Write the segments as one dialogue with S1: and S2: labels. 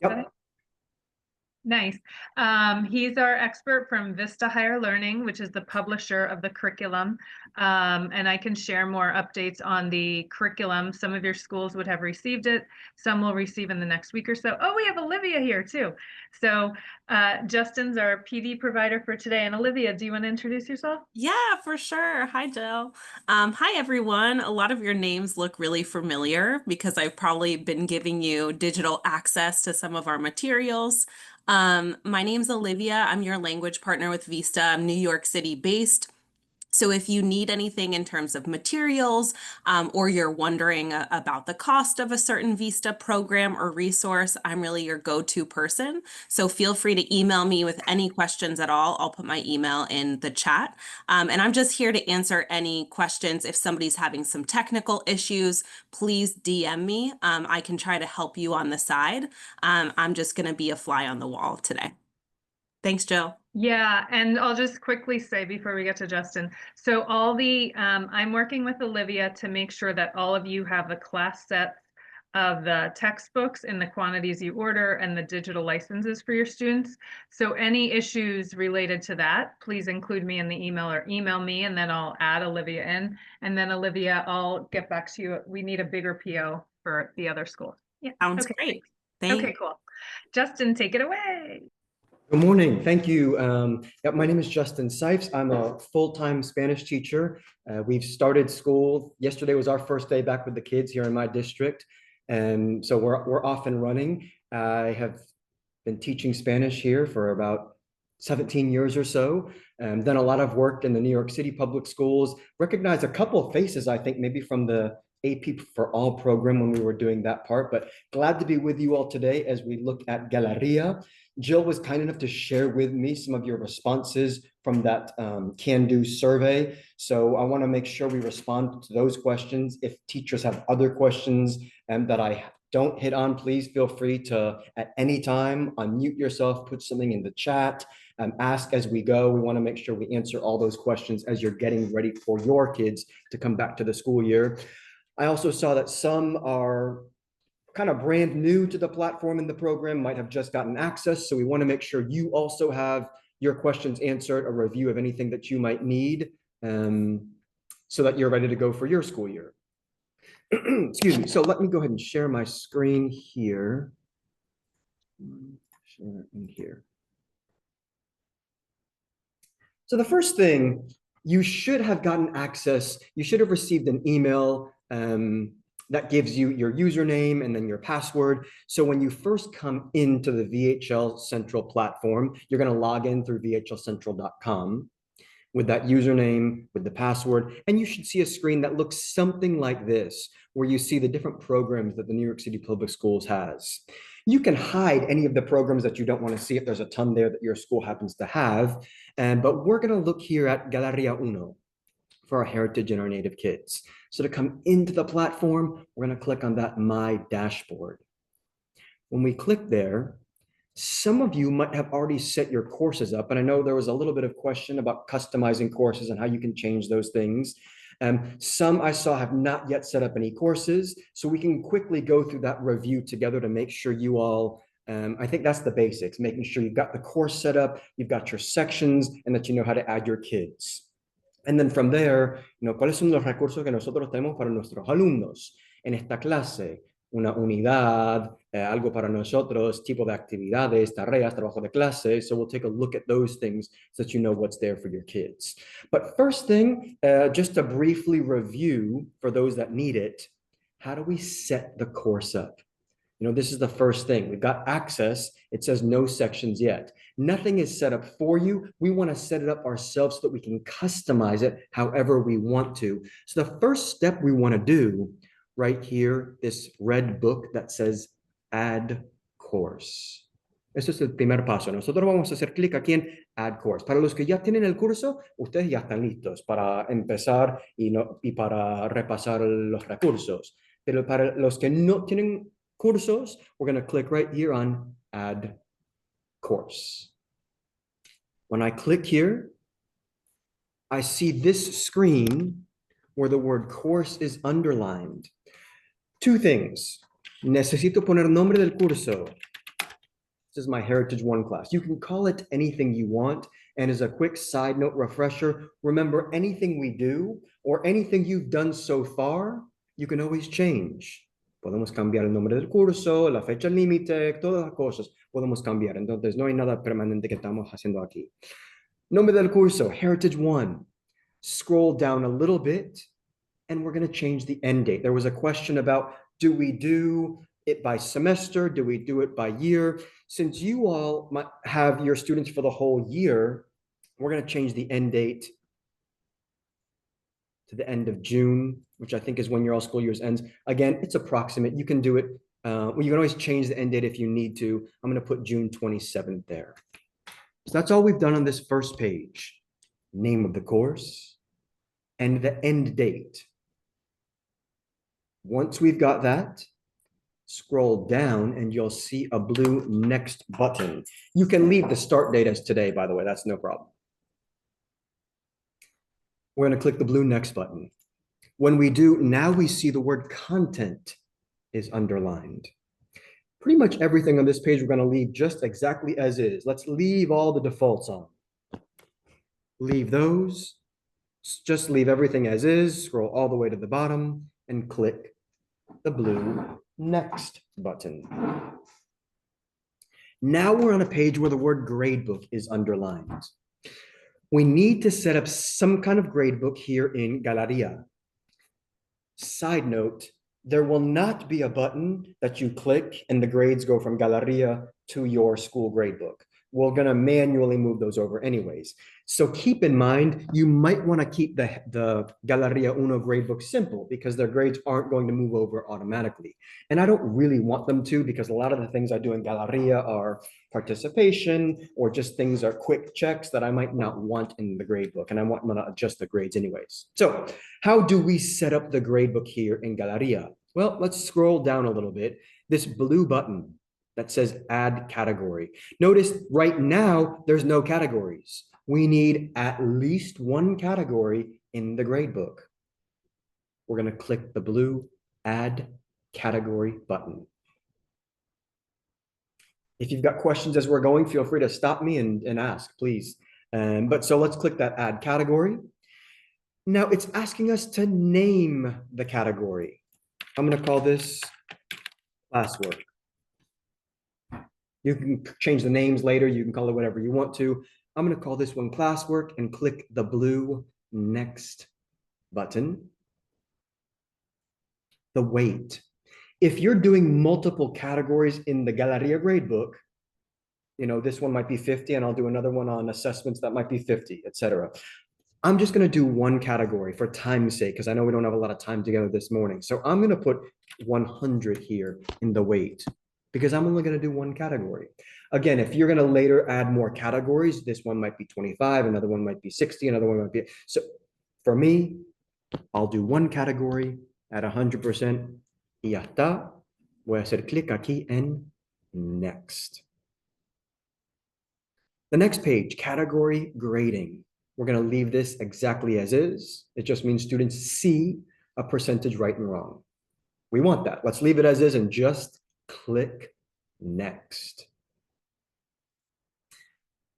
S1: Yep.
S2: Nice. He's our expert from Vista Higher Learning, which is the publisher of the curriculum. And I can share more updates on the curriculum. Some of your schools would have received it. Some will receive in the next week or so. Oh, we have Olivia here too. So Justin's our PD provider for today. And Olivia, do you want to introduce yourself?
S3: Yeah, for sure. Hi, Jill. Hi, everyone. A lot of your names look really familiar because I've probably been giving you digital access to some of our materials. My name's Olivia. I'm your language partner with Vista. I'm New York City based. So if you need anything in terms of materials, or you're wondering about the cost of a certain Vista program or resource, I'm really your go-to person. So feel free to email me with any questions at all. I'll put my email in the chat. And I'm just here to answer any questions. If somebody's having some technical issues, please DM me. I can try to help you on the side. I'm just going to be a fly on the wall today. Thanks, Jill.
S2: Yeah, and I'll just quickly say before we get to Justin. So I'm working with Olivia to make sure that all of you have the class sets of the textbooks in the quantities you order and the digital licenses for your students. So any issues related to that, please include me in the email or email me, and then I'll add Olivia in. And then Olivia, I'll get back to you. We need a bigger PO for the other school. Yeah.
S3: Sounds
S2: Okay.
S3: great.
S2: Okay,
S3: Thanks.
S2: cool. Justin, take it away.
S1: Good morning. Thank you. My name is Justin Sipes. I'm a full-time Spanish teacher. We've started school. Yesterday was our first day back with the kids here in my district. And so we're off and running. I have been teaching Spanish here for about 17 years or so. Done a lot of work in the New York City public schools. Recognized a couple of faces, I think, maybe from the AP for All program when we were doing that part. But glad to be with you all today as we look at Galería. Jill was kind enough to share with me some of your responses from that can-do survey. So I want to make sure we respond to those questions. If teachers have other questions that I don't hit on, please feel free to, at any time, unmute yourself, put something in the chat, ask as we go. We want to make sure we answer all those questions as you're getting ready for your kids to come back to the school year. I also saw that some are kind of brand new to the platform in the program, might have just gotten access. So we want to make sure you also have your questions answered, a review of anything that you might need, so that you're ready to go for your school year. Excuse me. So let me go ahead and share my screen here. Share in here. So the first thing, you should have gotten access. You should have received an email that gives you your username and then your password. So when you first come into the VHL Central platform, you're going to log in through vhlcentral.com with that username, with the password, and you should see a screen that looks something like this, where you see the different programs that the New York City Public Schools has. You can hide any of the programs that you don't want to see if there's a ton there that your school happens to have, but we're going to look here at Galería Uno for our heritage and our native kids. So to come into the platform, we're going to click on that My Dashboard. When we click there, some of you might have already set your courses up, and I know there was a little bit of question about customizing courses and how you can change those things. Some I saw have not yet set up any courses, so we can quickly go through that review together to make sure you all, I think that's the basics, making sure you've got the course set up, you've got your sections, and that you know how to add your kids. And then from there, ¿cuáles son los recursos que nosotros tenemos para nuestros alumnos en esta clase? Una unidad, algo para nosotros, tipo de actividades, tareas, trabajo de clase. So we'll take a look at those things so that you know what's there for your kids. But first thing, just to briefly review for those that need it, how do we set the course up? This is the first thing. We've got access. It says no sections yet. Nothing is set up for you. We want to set it up ourselves so that we can customize it however we want to. So the first step we want to do right here, this red book that says Add Course. Eso es el primer paso. Nosotros vamos a hacer clic aquí en Add Course. Para los que ya tienen el curso, ustedes ya están listos para empezar y para repasar los recursos. Pero para los que no tienen cursos, we're going to click right here on Add Course. When I click here, I see this screen where the word course is underlined. Two things. Necesito poner nombre del curso. This is my Heritage 1 class. You can call it anything you want. And as a quick side note refresher, remember anything we do or anything you've done so far, you can always change. Podemos cambiar el nombre del curso, la fecha límite, todas las cosas podemos cambiar. Entonces, no hay nada permanente que estamos haciendo aquí. Nombre del curso, Heritage 1. Scroll down a little bit, and we're going to change the end date. There was a question about, do we do it by semester? Do we do it by year? Since you all might have your students for the whole year, we're going to change the end date to the end of June, which I think is when your all school years ends. Again, it's approximate. You can do it. Well, you can always change the end date if you need to. I'm going to put June 27th there. So that's all we've done on this first page. Name of the course and the end date. Once we've got that, scroll down and you'll see a blue next button. You can leave the start date as today, by the way, that's no problem. We're going to click the blue next button. When we do, now we see the word content is underlined. Pretty much everything on this page we're going to leave just exactly as is. Let's leave all the defaults on. Leave those. Just leave everything as is. Scroll all the way to the bottom and click the blue next button. Now we're on a page where the word gradebook is underlined. We need to set up some kind of gradebook here in Galería. Side note, there will not be a button that you click and the grades go from Galería to your school gradebook. We're going to manually move those over anyways. So keep in mind, you might want to keep the Galería Uno gradebook simple because their grades aren't going to move over automatically. And I don't really want them to because a lot of the things I do in Galería are participation or just things are quick checks that I might not want in the gradebook. And I want to adjust the grades anyways. So how do we set up the gradebook here in Galería? Well, let's scroll down a little bit. This blue button that says add category. Notice right now, there's no categories. We need at least one category in the gradebook. We're going to click the blue add category button. If you've got questions as we're going, feel free to stop me and ask, please. But so let's click that add category. Now it's asking us to name the category. I'm going to call this classwork. You can change the names later. You can call it whatever you want to. I'm going to call this one classwork and click the blue next button. The weight. If you're doing multiple categories in the Galería gradebook, you know, this one might be 50 and I'll do another one on assessments that might be 50, etc. I'm just going to do one category for time's sake because I know we don't have a lot of time together this morning. So I'm going to put 100 here in the weight because I'm only going to do one category. Again, if you're going to later add more categories, this one might be 25, another one might be 60, another one might be. So for me, I'll do one category at 100%. Y ya está. Voy a hacer clic aquí en next. The next page, category grading. We're going to leave this exactly as is. It just means students see a percentage right and wrong. We want that. Let's leave it as is and just click next.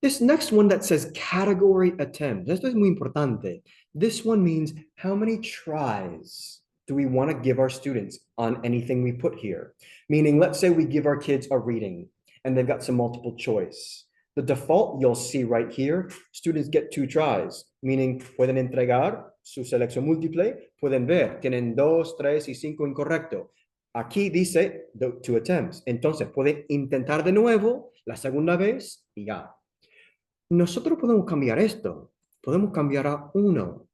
S1: This next one that says category attempt, esto es muy importante. This one means how many tries do we want to give our students on anything we put here? Meaning, let's say we give our kids a reading and they've got some multiple choice. The default you'll see right here, students get 2 tries, meaning pueden entregar su selección múltiple, pueden ver, tienen 2, 3 y 5 incorrecto. Aquí dice 2 attempts. Entonces, pueden intentar de nuevo la segunda vez y ya. Nosotros podemos cambiar esto. Podemos cambiar a 1.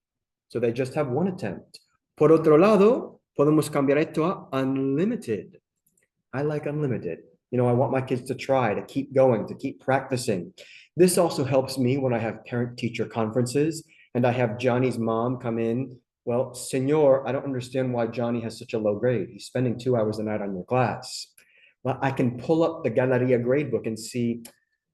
S1: So they just have 1 attempt. Por otro lado, podemos cambiar esto a unlimited. I like unlimited. You know, I want my kids to try, to keep going, to keep practicing. This also helps me when I have parent-teacher conferences and I have Johnny's mom come in. Well, Senor, I don't understand why Johnny has such a low grade. He's spending 2 hours a night on your class. Well, I can pull up the Galería gradebook and see,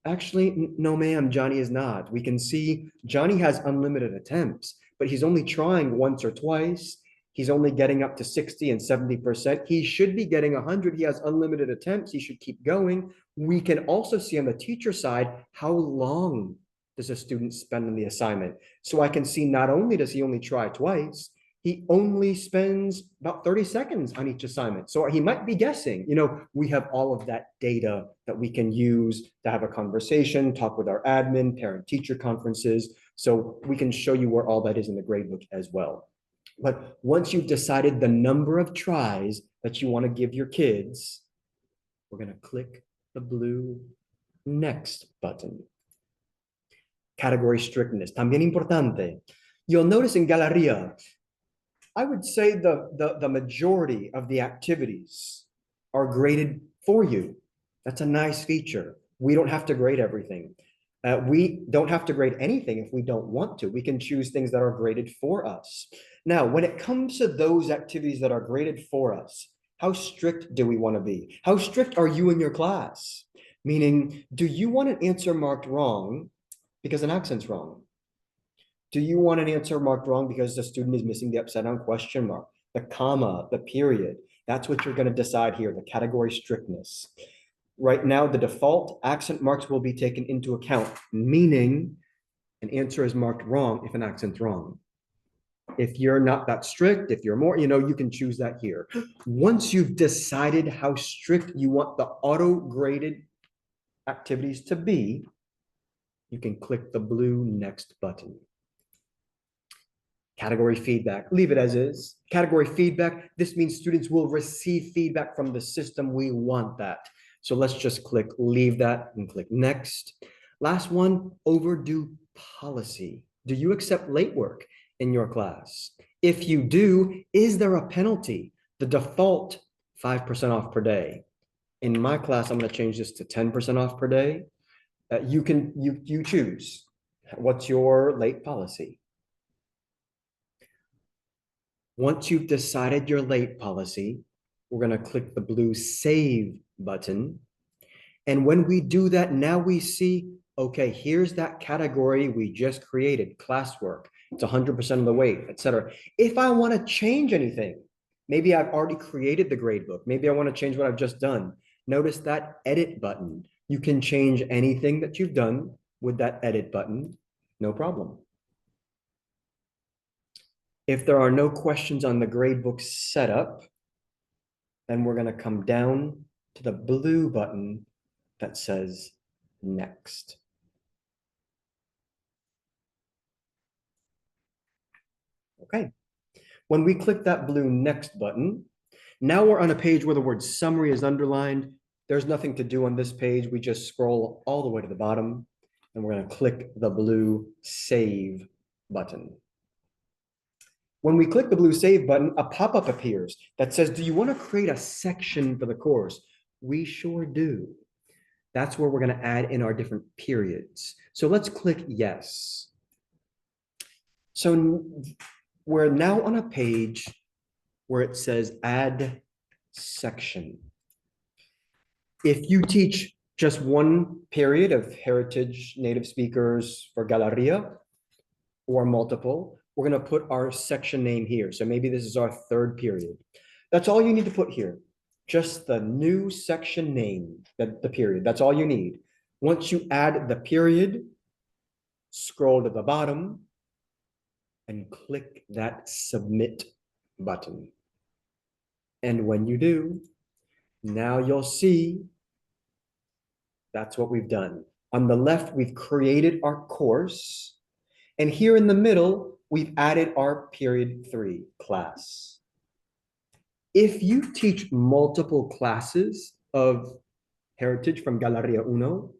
S1: actually, no, ma'am, Johnny is not. We can see Johnny has unlimited attempts, but he's only trying once or twice. He's only getting up to 60 and 70%. He should be getting 100. He has unlimited attempts. He should keep going. We can also see on the teacher side, how long does a student spend on the assignment? So I can see not only does he only try twice, he only spends about 30 seconds on each assignment. So he might be guessing. We have all of that data that we can use to have a conversation, talk with our admin, parent-teacher conferences. So we can show you where all that is in the gradebook as well. But once you've decided the number of tries that you want to give your kids, we're going to click the blue Next button. Category strictness, también importante. You'll notice in Galería, I would say the majority of the activities are graded for you. That's a nice feature. We don't have to grade everything. We don't have to grade anything if we don't want to. We can choose things that are graded for us. Now, when it comes to those activities that are graded for us, how strict do we want to be? How strict are you in your class? Meaning, do you want an answer marked wrong because an accent's wrong? Do you want an answer marked wrong because the student is missing the upside down question mark, the comma, the period? That's what you're going to decide here, the category strictness. Right now, the default accent marks will be taken into account, meaning an answer is marked wrong if an accent's wrong. If you're not that strict, if you're more, you can choose that here. Once you've decided how strict you want the auto-graded activities to be, you can click the blue Next button. Category feedback, leave it as is. Category feedback, this means students will receive feedback from the system. We want that. So let's just click leave that and click next. Last one, overdue policy. Do you accept late work in your class? If you do, is there a penalty? The default 5% off per day. In my class, I'm going to change this to 10% off per day. You choose. What's your late policy? Once you've decided your late policy, we're going to click the blue Save button. And when we do that, now we see, okay, here's that category we just created, classwork. It's 100% of the weight, etc. If I want to change anything, maybe I've already created the gradebook. Maybe I want to change what I've just done. Notice that Edit button. You can change anything that you've done with that Edit button, no problem. If there are no questions on the gradebook setup, then we're going to come down to the blue button that says Next. Okay. When we click that blue Next button, now we're on a page where the word summary is underlined. There's nothing to do on this page. We just scroll all the way to the bottom, and we're going to click the blue Save button. When we click the blue Save button, a pop-up appears that says, do you want to create a section for the course? We sure do. That's where we're going to add in our different periods. So let's click Yes. So we're now on a page where it says Add Section. If you teach just one period of heritage native speakers for Galería or multiple, we're going to put our section name here. So maybe this is our third period. That's all you need to put here. Just the new section name, the period. That's all you need. Once you add the period, scroll to the bottom and click that Submit button. And when you do, now you'll see that's what we've done. On the left, we've created our course. And here in the middle, we've added our period 3 class. If you teach multiple classes of heritage from Galería Uno,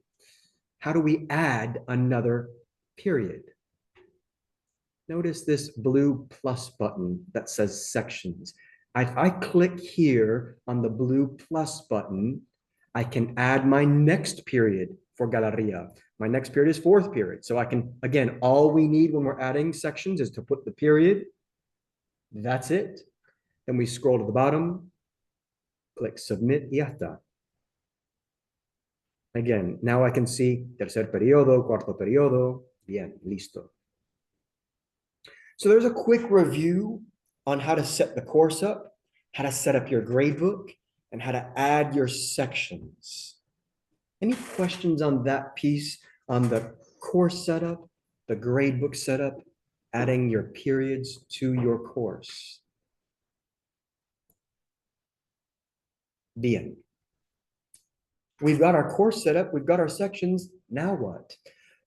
S1: how do we add another period? Notice this blue plus button that says sections. If I click here on the blue plus button, I can add my next period for Galería. My next period is 4th period. So I can, again, all we need when we're adding sections is to put the period. That's it. Then we scroll to the bottom, click Submit y ya está. Again, now I can see tercer periodo, cuarto periodo. Bien, listo. So there's a quick review on how to set the course up, how to set up your gradebook, and how to add your sections. Any questions on that piece, on the course setup, the gradebook setup, adding your periods to your course? Bien. We've got our course set up, we've got our sections, now what?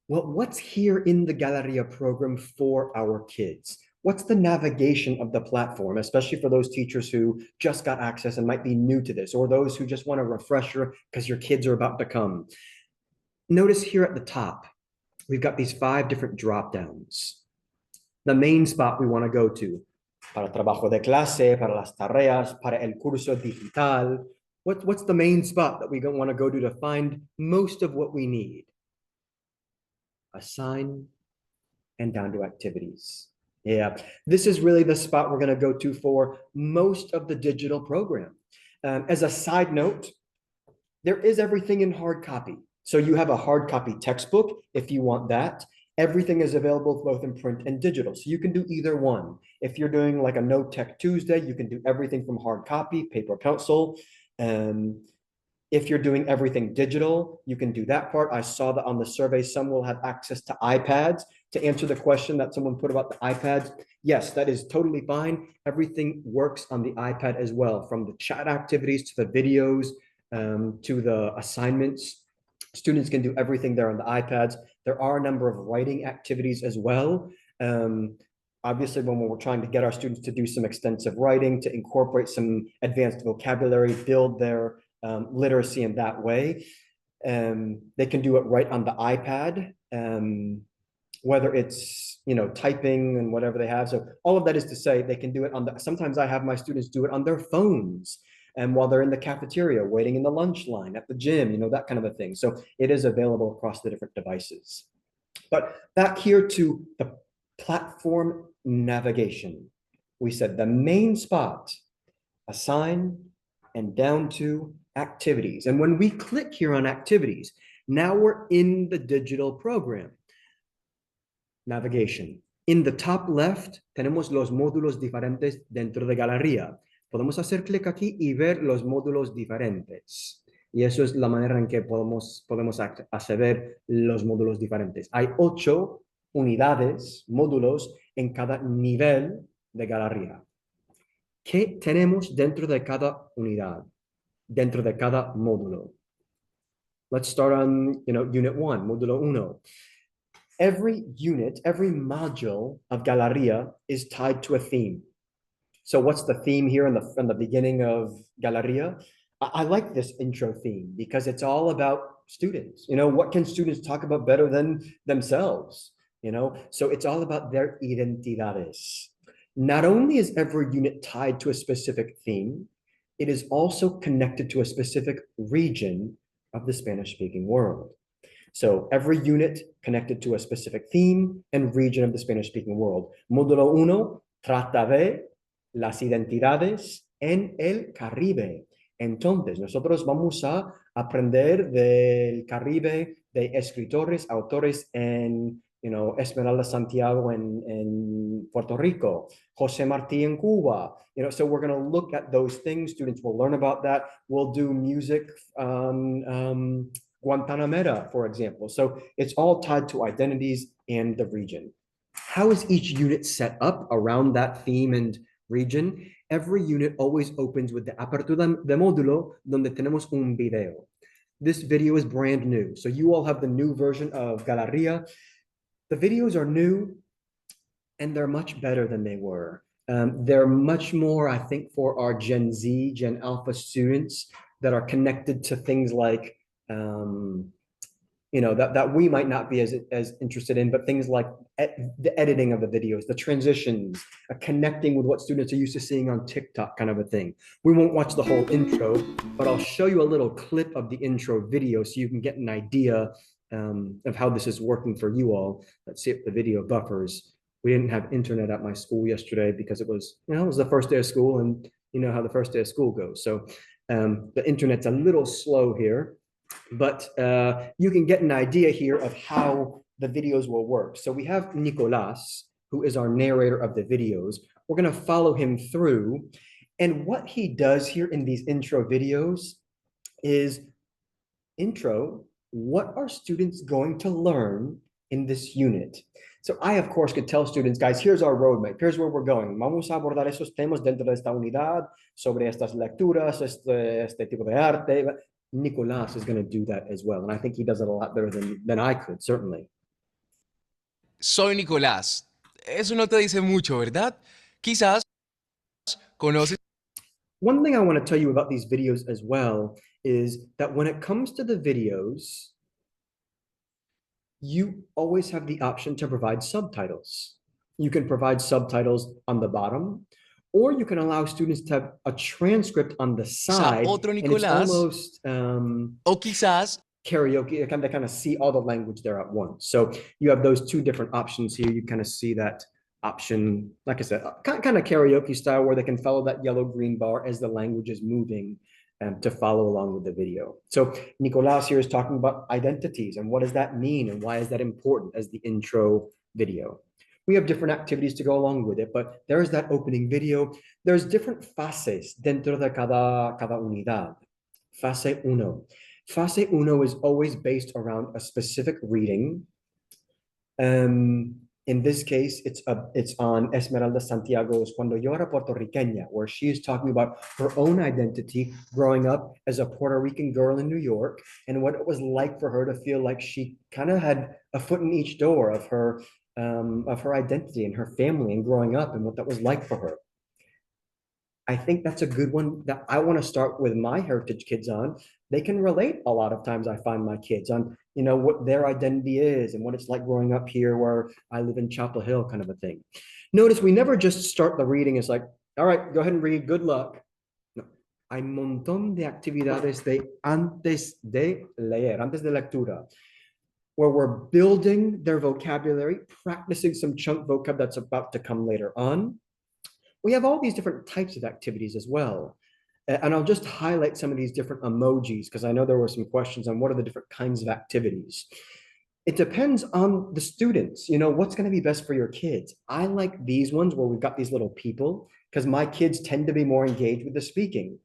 S1: Well, what's here in the Galería program for our kids? What's the navigation of the platform, especially for those teachers who just got access and might be new to this, or those who just want a refresher because your kids are about to come? Notice here at the top, we've got these 5 different drop downs. The main spot we want to go to, para trabajo de clase, para las tareas, para el curso digital. What's the main spot that we want to go to find most of what we need? Assign and down to activities. Yeah, this is really the spot we're going to go to for most of the digital program. As a side note, there is everything in hard copy. So you have a hard copy textbook if you want that. Everything is available both in print and digital. So you can do either one. If you're doing like a No Tech Tuesday, you can do everything from hard copy, paper pencil. If you're doing everything digital, you can do that part. I saw that on the survey, some will have access to iPads. To answer the question that someone put about the iPads, yes, that is totally fine. Everything works on the iPad as well, from the chat activities to the videos, to the assignments. Students can do everything there on the iPads. There are a number of writing activities as well. Obviously, when we're trying to get our students to do some extensive writing, to incorporate some advanced vocabulary, build their literacy in that way, they can do it right on the iPad, whether it's, typing and whatever they have. So all of that is to say they can do it on the, sometimes I have my students do it on their phones, and while they're in the cafeteria, waiting in the lunch line, at the gym, that kind of a thing. So it is available across the different devices. But back here to the platform navigation. We said the main spot, assign and down to activities. And when we click here on activities, now we're in the digital program. Navigation. In the top left, tenemos los módulos diferentes dentro de Galería. Podemos hacer clic aquí y ver los módulos diferentes. Y eso es la manera en que podemos acceder los módulos diferentes. Hay 8 unidades, módulos, en cada nivel de Galería. ¿Qué tenemos dentro de cada unidad? Dentro de cada módulo. Let's start on, Unit 1, Módulo 1. Every unit, every module of Galería is tied to a theme. So what's the theme here in the beginning of Galería? I like this intro theme because it's all about students. What can students talk about better than themselves? So it's all about their identidades. Not only is every unit tied to a specific theme, it is also connected to a specific region of the Spanish-speaking world. So every unit connected to a specific theme and region of the Spanish-speaking world. Módulo 1 trata de las identidades en el Caribe. Entonces, nosotros vamos a aprender del Caribe, de escritores, autores en, Esmeralda Santiago en Puerto Rico, José Martí in Cuba. So we're going to look at those things. Students will learn about that. We'll do music on Guantanamera, for example. So it's all tied to identities and the region. How is each unit set up around that theme and region? Every unit always opens with the apertura de módulo, donde tenemos un video. This video is brand new. So you all have the new version of Galería. The videos are new and they're much better than they were. They're much more, I think, for our Gen Z, Gen Alpha students that are connected to things like, that we might not be as interested in, but things like the editing of the videos, the transitions, connecting with what students are used to seeing on TikTok, kind of a thing. We won't watch the whole intro, but I'll show you a little clip of the intro video so you can get an idea of how this is working for you all. Let's see if the video buffers. We didn't have internet at my school yesterday because it was, it was the first day of school, and you know how the first day of school goes. So the internet's a little slow here, but you can get an idea here of how the videos will work. So we have Nicolas, who is our narrator of the videos. We're going to follow him through. And what he does here in these intro videos is intro, what are students going to learn in this unit? So I, of course, could tell students, guys, here's our roadmap. Here's where we're going. Vamos a abordar esos temas dentro de esta unidad, sobre estas lecturas, este tipo de arte. Nicolás is going to do that as well. And I think he does it a lot better than I could, certainly.
S4: Soy Nicolás. Eso no te dice mucho, ¿verdad? Quizás conoces.
S1: One thing I want to tell you about these videos as well is that when it comes to the videos, you always have the option to provide subtitles. You can provide subtitles on the bottom, or you can allow students to have a transcript on the side,
S4: otro
S1: and it's
S4: Nicolás.
S1: almost
S4: O quizás
S1: karaoke. They kind of see all the language there at once. So you have those two different options here. You kind of see that option, like I said, kind of karaoke style, where they can follow that yellow-green bar as the language is moving to follow along with the video. So Nicolás here is talking about identities and what does that mean and why is that important as the intro video. We have different activities to go along with it, but there's that opening video. There's different fases dentro de cada unidad. Fase uno. Fase uno is always based around a specific reading. In this case, it's on Esmeralda Santiago's Cuando yo era puertorriqueña, where she is talking about her own identity growing up as a Puerto Rican girl in New York and what it was like for her to feel like she kind of had a foot in each door of her identity and her family and growing up and what that was like for her. I think that's a good one that I want to start with my heritage kids on. They can relate a lot of times, I find, my kids on, you know, what their identity is and what it's like growing up here where I live in Chapel Hill, kind of a thing. Notice we never just start the reading. It's like, all right, go ahead and read, good luck. No, hay un montón de actividades de antes de leer, antes de lectura, where we're building their vocabulary, practicing some chunk vocab that's about to come later on. We have all these different types of activities as well. And I'll just highlight some of these different emojis because I know there were some questions on what are the different kinds of activities. It depends on the students, you know, what's going to be best for your kids. I like these ones where we've got these little people because my kids tend to be more engaged with the speaking.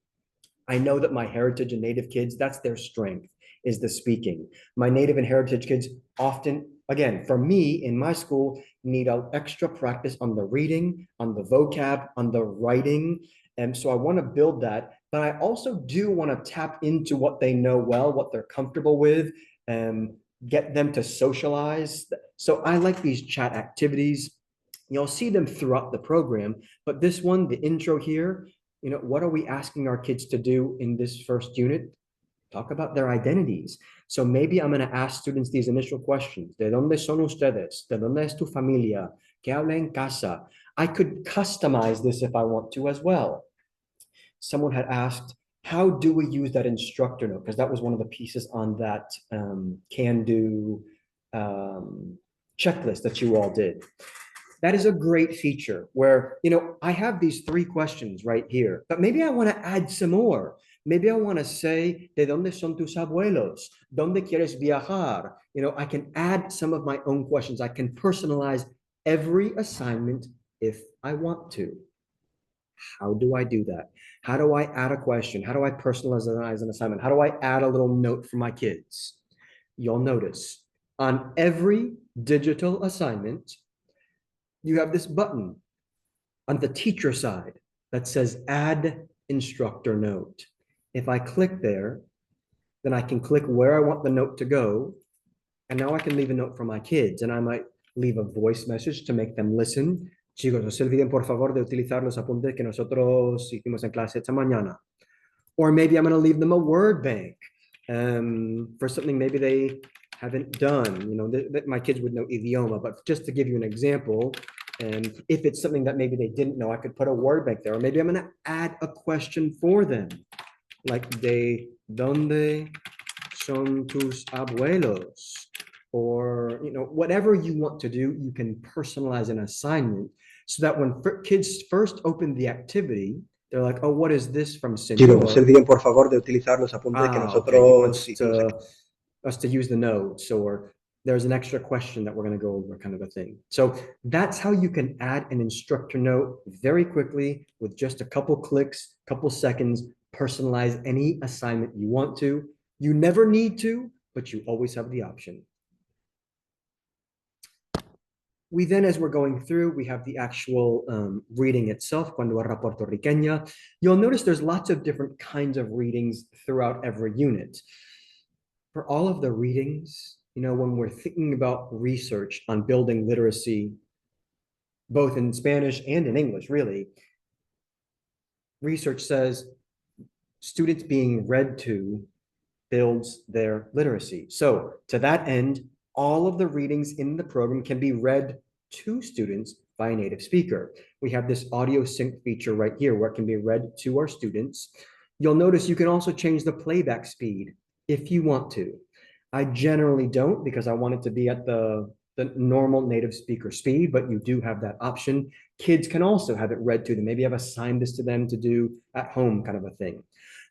S1: I know that my heritage and native kids, that's their strength, is the speaking. My native and heritage kids often, again, for me in my school, need an extra practice on the reading, on the vocab, on the writing. And so I want to build that, but I also do want to tap into what they know well, what they're comfortable with, and get them to socialize. So I like these chat activities. You'll see them throughout the program, but this one, the intro here, you know, what are we asking our kids to do in this first unit? Talk about their identities. So maybe I'm going to ask students these initial questions. ¿De dónde son ustedes? ¿De dónde es tu familia? ¿Qué habla en casa? I could customize this if I want to as well. Someone had asked, how do we use that instructor note? Because that was one of the pieces on that can-do checklist that you all did. That is a great feature where, you know, I have these 3 questions right here, but maybe I want to add some more. Maybe I want to say, ¿de dónde son tus abuelos? ¿Dónde quieres viajar? You know, I can add some of my own questions. I can personalize every assignment if I want to. How do I do that? How do I add a question? How do I personalize an assignment? How do I add a little note for my kids? You'll notice on every digital assignment, you have this button on the teacher side that says add instructor note. If I click there, then I can click where I want the note to go. And now I can leave a note for my kids, and I might leave a voice message to make them listen. Chicos, no se olviden por favor de utilizar los apuntes que nosotros hicimos en clase esta mañana. Or maybe I'm going to leave them a word bank for something maybe they haven't done. You know, my kids would know idioma, but just to give you an example, and if it's something that maybe they didn't know, I could put a word bank there. Or maybe I'm going to add a question for them, like ¿de dónde son tus abuelos? Or, you know, whatever you want to do, you can personalize an assignment so that when kids first open the activity, they're like, oh, what is this from Senor?
S5: No se olviden, por favor, de utilizar los apuntes que nosotros
S1: us to use the notes, or there's an extra question that we're going to go over, kind of a thing. So that's how you can add an instructor note very quickly with just a couple clicks, couple seconds, personalize any assignment you want to. You never need to, but you always have the option. We then, as we're going through, we have the actual reading itself, cuando habla puertorriqueña. You'll notice there's lots of different kinds of readings throughout every unit. For all of the readings, you know, when we're thinking about research on building literacy, both in Spanish and in English, really, research says students being read to builds their literacy. So to that end, all of the readings in the program can be read to students by a native speaker. We have this audio sync feature right here where it can be read to our students. You'll notice you can also change the playback speed if you want to. I generally don't because I want it to be at the normal native speaker speed, but you do have that option. Kids can also have it read to them. Maybe I've assigned this to them to do at home, kind of a thing.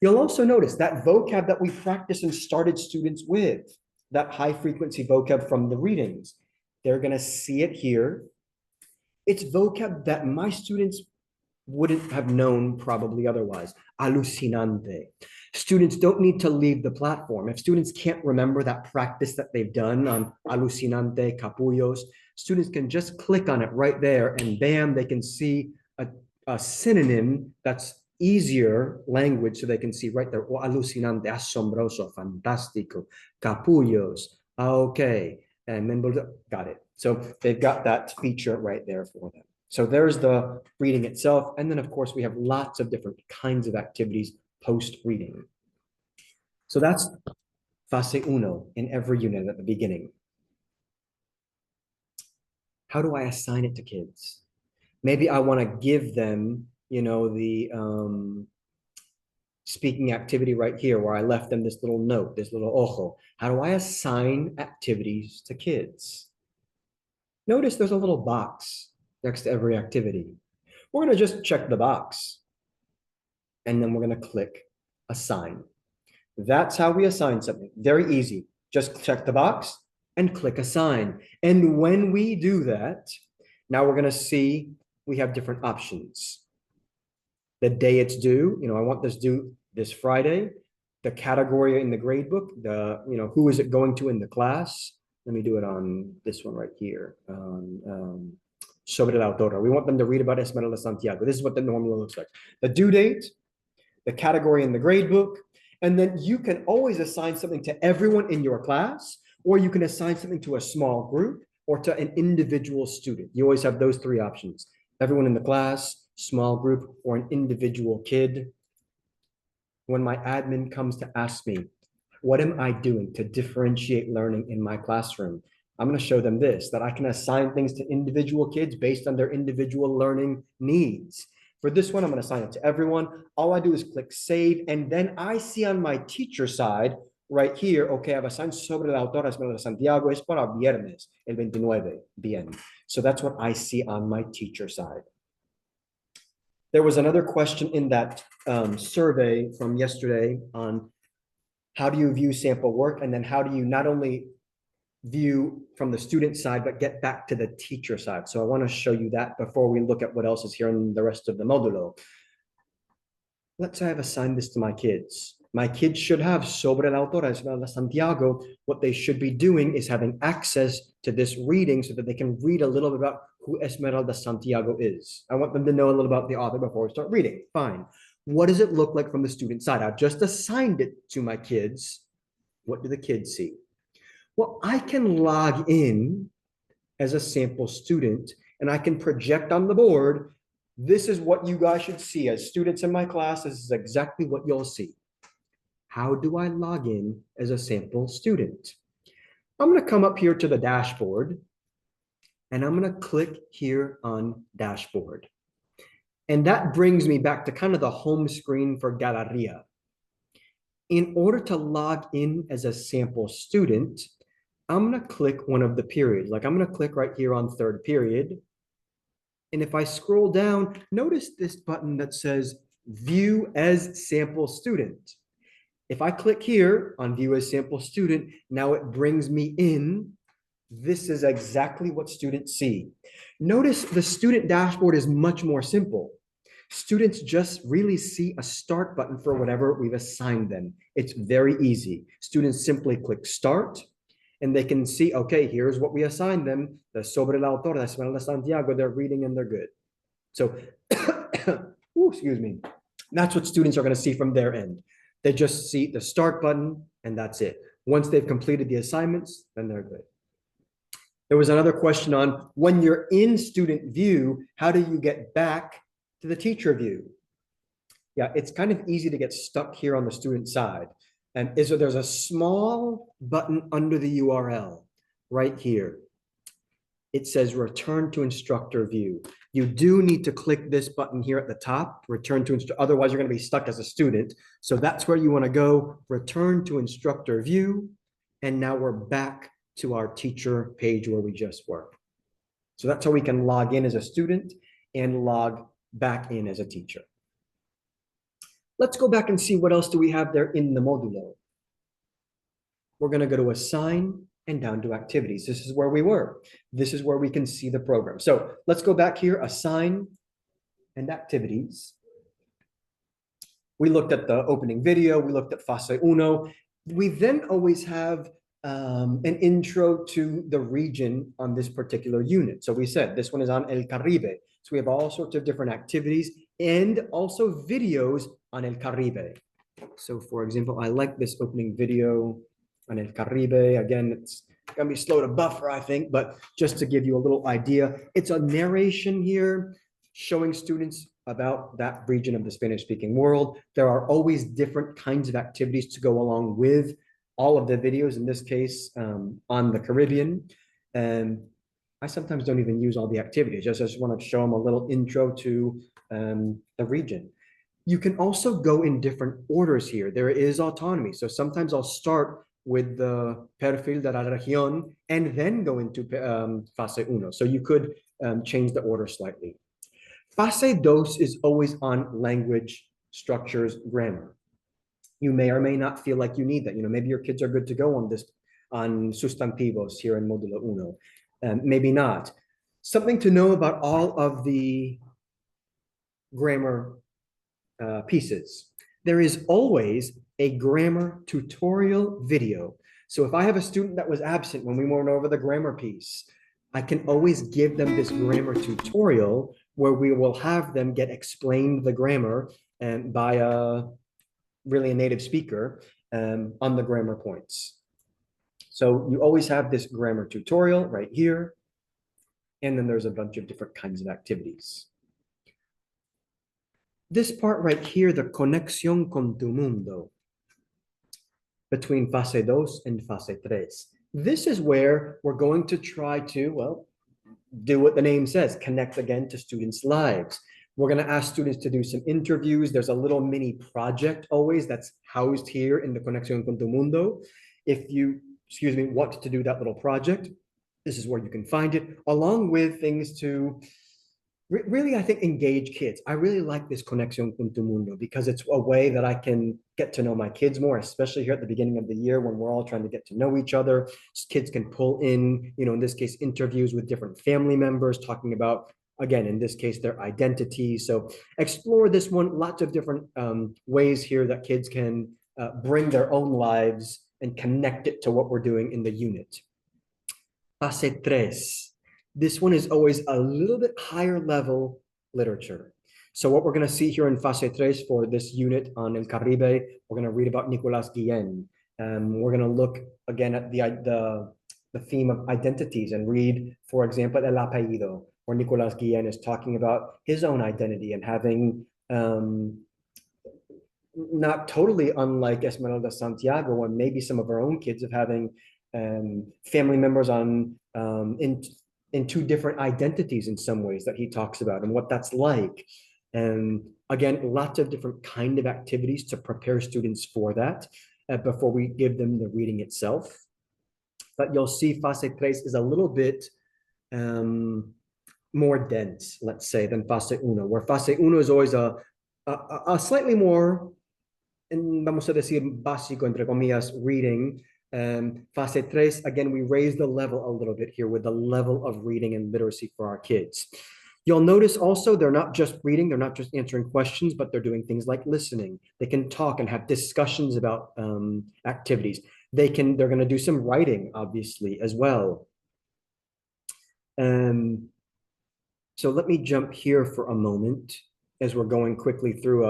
S1: You'll also notice that vocab that we practice and started students with, that high frequency vocab from the readings, they're going to see it here. It's vocab that my students wouldn't have known probably otherwise. Alucinante. Students don't need to leave the platform. If students can't remember that practice that they've done on alucinante, capullos, students can just click on it right there and bam, they can see a synonym that's easier language so they can see right there. Oh, alucinante, asombroso, fantástico, capullos. Okay. And then got it. So they've got that feature right there for them. So there's the reading itself. And then of course we have lots of different kinds of activities post-reading. So that's fase uno in every unit at the beginning. How do I assign it to kids? Maybe I want to give them, you know, the speaking activity right here where I left them this little note, this little ojo. How do I assign activities to kids? Notice there's a little box next to every activity. We're going to just check the box. And then we're going to click assign. That's how we assign something. Very easy. Just check the box and click assign. And when we do that, now we're going to see we have different options. The day it's due, you know, I want this due this Friday. The category in the grade book, the, you know, who is it going to in the class? Let me do it on this one right here. Sobre la autora. We want them to read about Esmeralda Santiago. This is what the normally looks like. The due date, the category in the grade book, and then you can always assign something to everyone in your class, or you can assign something to a small group or to an individual student. You always have those three options. Everyone in the class, small group, or an individual kid. When my admin comes to ask me, what am I doing to differentiate learning in my classroom? I'm going to show them this, that I can assign things to individual kids based on their individual learning needs. For this one, I'm going to assign it to everyone. All I do is click save, and then I see on my teacher side right here, okay, I've assigned sobre la autora Esmeralda Santiago, es para viernes, el 29, bien. So that's what I see on my teacher side. There was another question in that survey from yesterday on how do you view sample work, and then how do you not only view from the student side, but get back to the teacher side. So I want to show you that before we look at what else is here in the rest of the modulo. Let's say I've assigned this to my kids. My kids should have sobre la autora Esmeralda Santiago. What they should be doing is having access to this reading so that they can read a little bit about who Esmeralda Santiago is. I want them to know a little about the author before we start reading. Fine. What does it look like from the student side? I've just assigned it to my kids. What do the kids see? Well, I can log in as a sample student and I can project on the board. This is what you guys should see as students in my class. This is exactly what you'll see. How do I log in as a sample student? I'm going to come up here to the dashboard and I'm going to click here on dashboard. And that brings me back to kind of the home screen for Galería. In order to log in as a sample student, I'm going to click one of the periods. Like I'm going to click right here on third period. And if I scroll down, notice this button that says view as sample student. If I click here on view as sample student, now it brings me in. This is exactly what students see. Notice the student dashboard is much more simple. Students just really see a start button for whatever we've assigned them. It's very easy. Students simply click start and they can see, okay, here's what we assigned them. The Sobre el Autor, the Esmeralda de Santiago, they're reading and they're good. So, ooh, excuse me. That's what students are going to see from their end. They just see the start button and that's it. Once they've completed the assignments, then they're good. There was another question on when you're in student view, how do you get back to the teacher view? Yeah, it's kind of easy to get stuck here on the student side. And there's a small button under the URL right here. It says return to instructor view. You do need to click this button here at the top, return to instructor, otherwise you're going to be stuck as a student. So that's where you want to go, return to instructor view. And now we're back to our teacher page where we just were. So that's how we can log in as a student and log back in as a teacher. Let's go back and see what else do we have there in the modulo. We're going to go to assign and down to activities. This is where we were. This is where we can see the program. So let's go back here, assign and activities. We looked at the opening video. We looked at fase uno. We then always have an intro to the region on this particular unit. So we said this one is on El Caribe. So we have all sorts of different activities and also videos on El Caribe. So for example, I like this opening video on El Caribe. Again, it's gonna be slow to buffer, I think, but just to give you a little idea, it's a narration here showing students about that region of the Spanish-speaking world. There are always different kinds of activities to go along with all of the videos, in this case, on the Caribbean. And I sometimes don't even use all the activities. I just want to show them a little intro to the region. You can also go in different orders here. There is autonomy. So sometimes I'll start with the perfil de la región and then go into fase uno. So you could change the order slightly. Fase dos is always on language, structures, grammar. You may or may not feel like you need that. You know, maybe your kids are good to go on this, on sustantivos here in Modulo Uno. Maybe not. Something to know about all of the grammar pieces. There is always a grammar tutorial video. So if I have a student that was absent when we went over the grammar piece, I can always give them this grammar tutorial where we will have them get explained the grammar and by a really a native speaker on the grammar points. So you always have this grammar tutorial right here. And then there's a bunch of different kinds of activities. This part right here, the conexión con tu mundo, between fase dos and fase tres. This is where we're going to try to, well, do what the name says, connect again to students' lives. We're going to ask students to do some interviews. There's a little mini project always that's housed here in the Conexión con tu Mundo. If you, want to do that little project, this is where you can find it, along with things to really, I think, engage kids. I really like this Conexión con tu Mundo because it's a way that I can get to know my kids more, especially here at the beginning of the year when we're all trying to get to know each other. Kids can pull in, in this case, interviews with different family members talking about, again, in this case, their identity. So explore this one, lots of different ways here that kids can bring their own lives and connect it to what we're doing in the unit. Fase tres. This one is always a little bit higher level literature. So what we're going to see here in Fase tres for this unit on El Caribe, we're going to read about Nicolás Guillén. We're going to look again at the theme of identities and read, for example, El Apellido, where Nicolás Guillén is talking about his own identity and having, not totally unlike Esmeralda de Santiago, and maybe some of our own kids of having family members on in two different identities in some ways that he talks about and what that's like. And again, lots of different kind of activities to prepare students for that before we give them the reading itself. But you'll see Fase tres is a little bit more dense, let's say, than Fase uno, where Fase uno is always a slightly more, vamos a decir, básico, entre comillas, reading. Fase tres, again, we raise the level a little bit here with the level of reading and literacy for our kids. You'll notice also they're not just reading, they're not just answering questions, but they're doing things like listening. They can talk and have discussions about activities. They're going to do some writing, obviously, as well. So let me jump here for a moment as we're going quickly through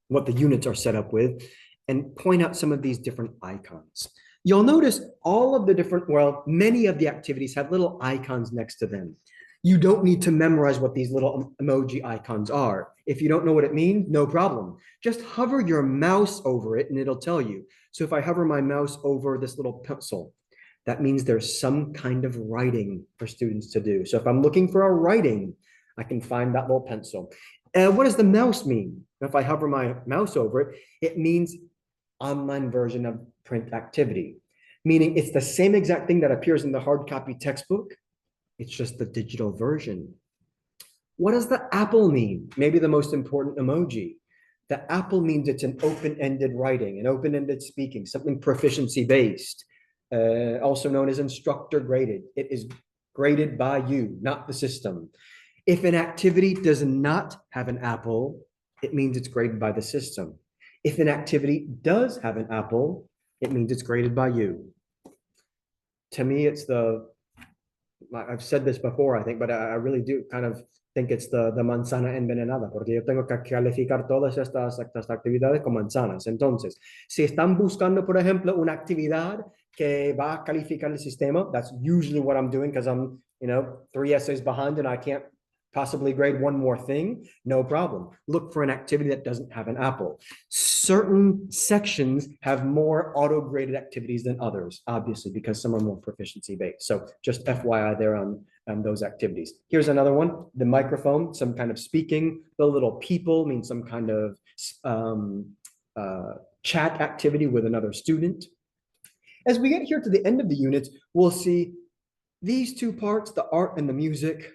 S1: what the units are set up with and point out some of these different icons. You'll notice all of the different, well, many of the activities have little icons next to them. You don't need to memorize what these little emoji icons are. If you don't know what it means, no problem. Just hover your mouse over it and it'll tell you. So if I hover my mouse over this little pencil, that means there's some kind of writing for students to do. So if I'm looking for a writing, I can find that little pencil. What does the mouse mean? If I hover my mouse over it, it means online version of print activity, meaning it's the same exact thing that appears in the hard copy textbook. It's just the digital version. What does the apple mean? Maybe the most important emoji. The apple means it's an open-ended writing, an open-ended speaking, something proficiency-based. Also known as instructor graded. It is graded by you, not the system. If an activity does not have an apple, it means it's graded by the system. If an activity does have an apple, it means it's graded by you. To me, it's I've said this before, I think, but I really do kind of think it's the manzana envenenada, porque yo tengo que calificar todas estas actividades con manzanas. Entonces, si están buscando, por ejemplo, una actividad que va a calificar el sistema, that's usually what I'm doing because I'm, 3 essays behind and I can't possibly grade one more thing, no problem. Look for an activity that doesn't have an apple. Certain sections have more auto-graded activities than others, obviously, because some are more proficiency-based. So just FYI there on those activities. Here's another one, the microphone, some kind of speaking. The little people means some kind of chat activity with another student. As we get here to the end of the units, we'll see these two parts, the art and the music,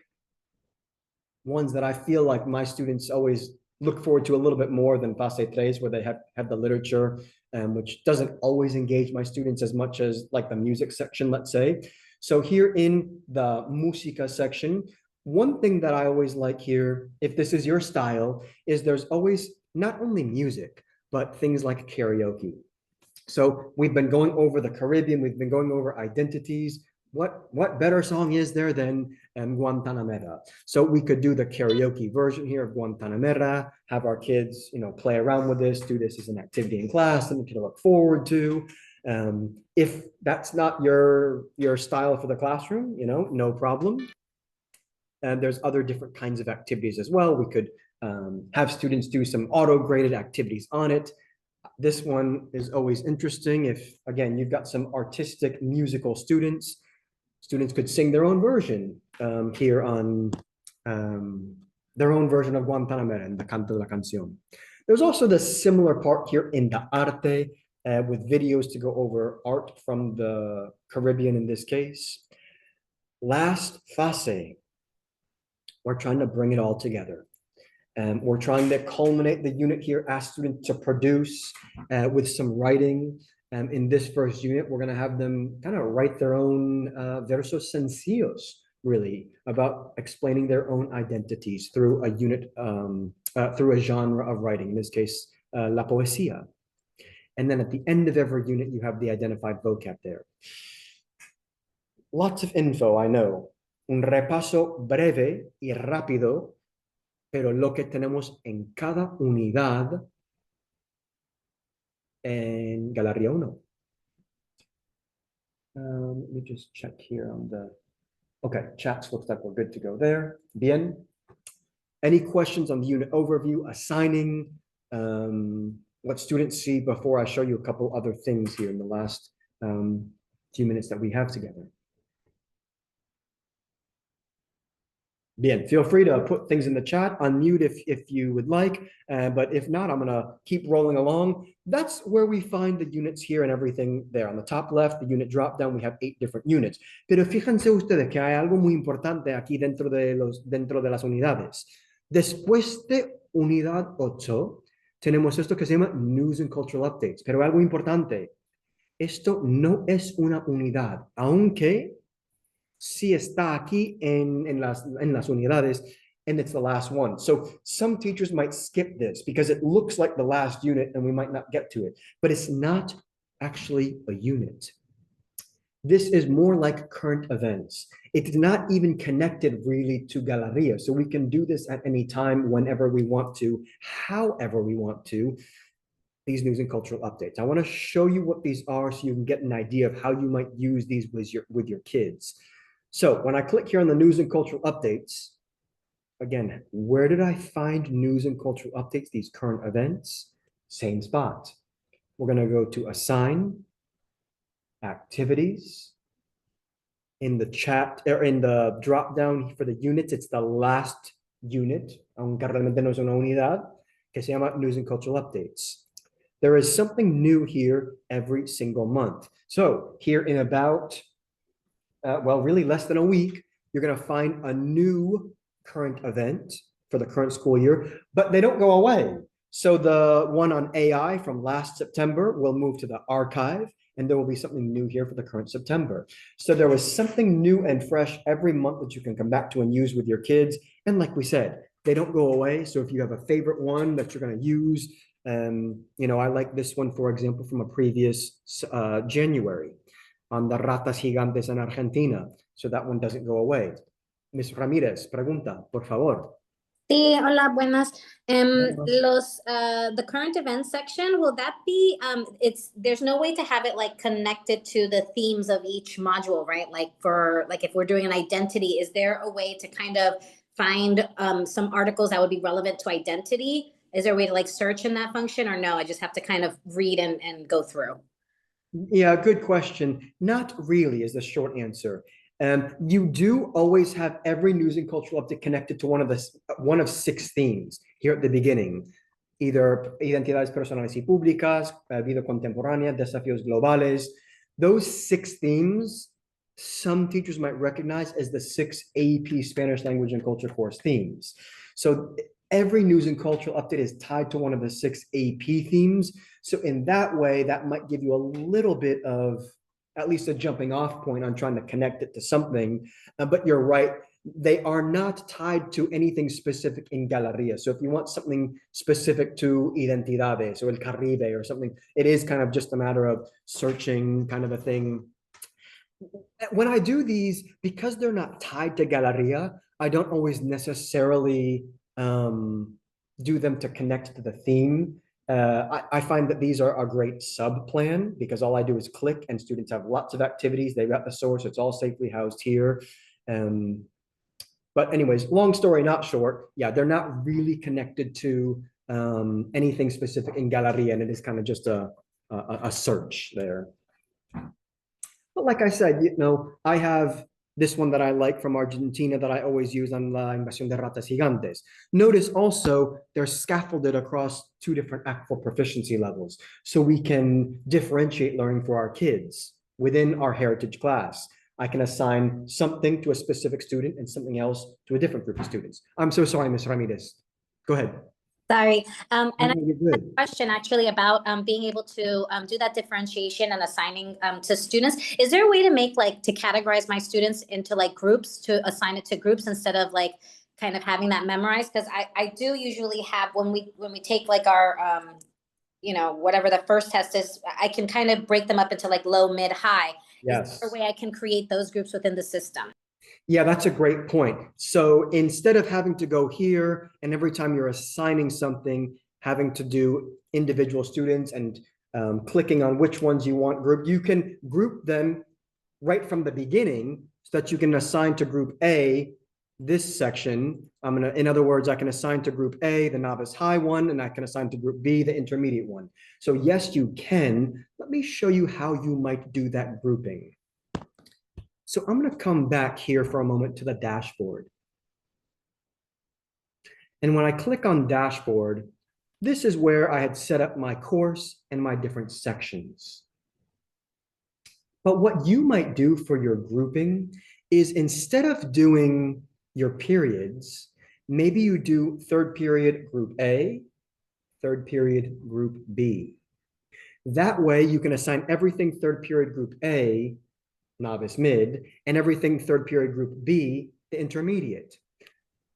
S1: ones that I feel like my students always look forward to a little bit more than Fase Tres, where they have the literature, which doesn't always engage my students as much as like the music section, let's say. So here in the música section, one thing that I always like here, if this is your style, is there's always not only music, but things like karaoke. So we've been going over the Caribbean, we've been going over identities. What better song is there than Guantanamera? So we could do the karaoke version here of Guantanamera, have our kids, play around with this, do this as an activity in class, something to look forward to. If that's not your style for the classroom, no problem. And there's other different kinds of activities as well. We could have students do some auto-graded activities on it. This one is always interesting. If, again, you've got some artistic musical students could sing their own version here on their own version of Guantanamera and the Canto de la Canción. There's also the similar part here in the Arte with videos to go over art from the Caribbean in this case. Last fase, we're trying to bring it all together. We're trying to culminate the unit here, ask students to produce with some writing. In this first unit, we're going to have them kind of write their own versos sencillos, really, about explaining their own identities through a unit, through a genre of writing, in this case, la poesía. And then at the end of every unit, you have the identified vocab there. Lots of info, I know. Un repaso breve y rápido, pero lo que tenemos en cada unidad en Galería 1. Let me just check here on the, okay, chats looks like we're good to go there. Bien. Any questions on the unit overview, assigning, what students see before I show you a couple other things here in the last few minutes that we have together? Bien, feel free to put things in the chat, unmute if you would like, but if not, I'm gonna keep rolling along. That's where we find the units here and everything there. On the top left, the unit drop down, we have 8 different units. Pero fíjense ustedes que hay algo muy importante aquí dentro de las unidades. Después de unidad 8, tenemos esto que se llama News and Cultural Updates, pero algo importante, esto no es una unidad, aunque sí está aquí en las unidades, and it's the last one. So some teachers might skip this because it looks like the last unit and we might not get to it, but it's not actually a unit. This is more like current events. It's not even connected really to Galería. So we can do this at any time, whenever we want to, however we want to, these news and cultural updates. I want to show you what these are so you can get an idea of how you might use these with your kids. So when I click here on the news and cultural updates, again, where did I find news and cultural updates, these current events? Same spot. We're going to go to assign, activities. In the chat, or in the drop down for the units, it's the last unit, aunque realmente no es una unidad, que se llama news and cultural updates. There is something new here every single month. So here in about, well, really less than a week, you're going to find a new current event for the current school year, but they don't go away. So the one on AI from last September will move to the archive, and there will be something new here for the current September. So there was something new and fresh every month that you can come back to and use with your kids. And like we said, they don't go away. So if you have a favorite one that you're going to use, you know, I like this one, for example, from a previous January on the ratas gigantes in Argentina. So that one doesn't go away. Ms. Ramirez, pregunta, por favor.
S6: Sí, hola, buenas. The current events section, will that be, there's no way to have it like connected to the themes of each module, right? Like if we're doing an identity, is there a way to kind of find some articles that would be relevant to identity? Is there a way to like search in that function, or no, I just have to kind of read and go through?
S1: Yeah, good question. Not really is the short answer. You do always have every news and cultural update connected to one of 6 themes here at the beginning. Either identidades personales y públicas, vida contemporánea, desafíos globales. Those 6 themes, some teachers might recognize as the 6 AP Spanish language and culture course themes. So every news and cultural update is tied to one of the 6 AP themes. So in that way, that might give you a little bit of at least a jumping off point on trying to connect it to something. But you're right, they are not tied to anything specific in Galería. So if you want something specific to Identidades or El Caribe or something, it is kind of just a matter of searching kind of a thing. When I do these, because they're not tied to Galería, I don't always necessarily do them to connect to the theme. I find that these are a great sub plan because all I do is click and students have lots of activities. They've got the source, it's all safely housed here. But anyways, long story not short, yeah, they're not really connected to anything specific in Galería, and it is kind of just a search there. But like I said, you know, I have this one that I like from Argentina that I always use on La Invasión de Ratas Gigantes. Notice also they're scaffolded across 2 different actual proficiency levels. So we can differentiate learning for our kids within our heritage class. I can assign something to a specific student and something else to a different group of students. I'm so sorry, Ms. Ramirez. Go ahead.
S6: Sorry. And I
S1: No,
S6: have
S1: you're
S6: a
S1: good.
S6: question actually about being able to do that differentiation and assigning to students. Is there a way to make like to categorize my students into like groups, to assign it to groups instead of like kind of having that memorized? Because I do usually have when we take like our you know, whatever the first test is, I can kind of break them up into like low, mid, high.
S1: Yes.
S6: Is there a way I can create those groups within the system?
S1: Yeah, that's a great point. So instead of having to go here and every time you're assigning something, having to do individual students and clicking on which ones you want grouped, you can group them right from the beginning so that you can assign to group A this section. In other words, I can assign to group A the novice high one, and I can assign to group B the intermediate one. So yes, you can. Let me show you how you might do that grouping. So I'm going to come back here for a moment to the dashboard. And when I click on dashboard, this is where I had set up my course and my different sections. But what you might do for your grouping is instead of doing your periods, maybe you do 3rd period group A, 3rd period group B. That way you can assign everything 3rd period group A novice mid, and everything third period group B, the intermediate.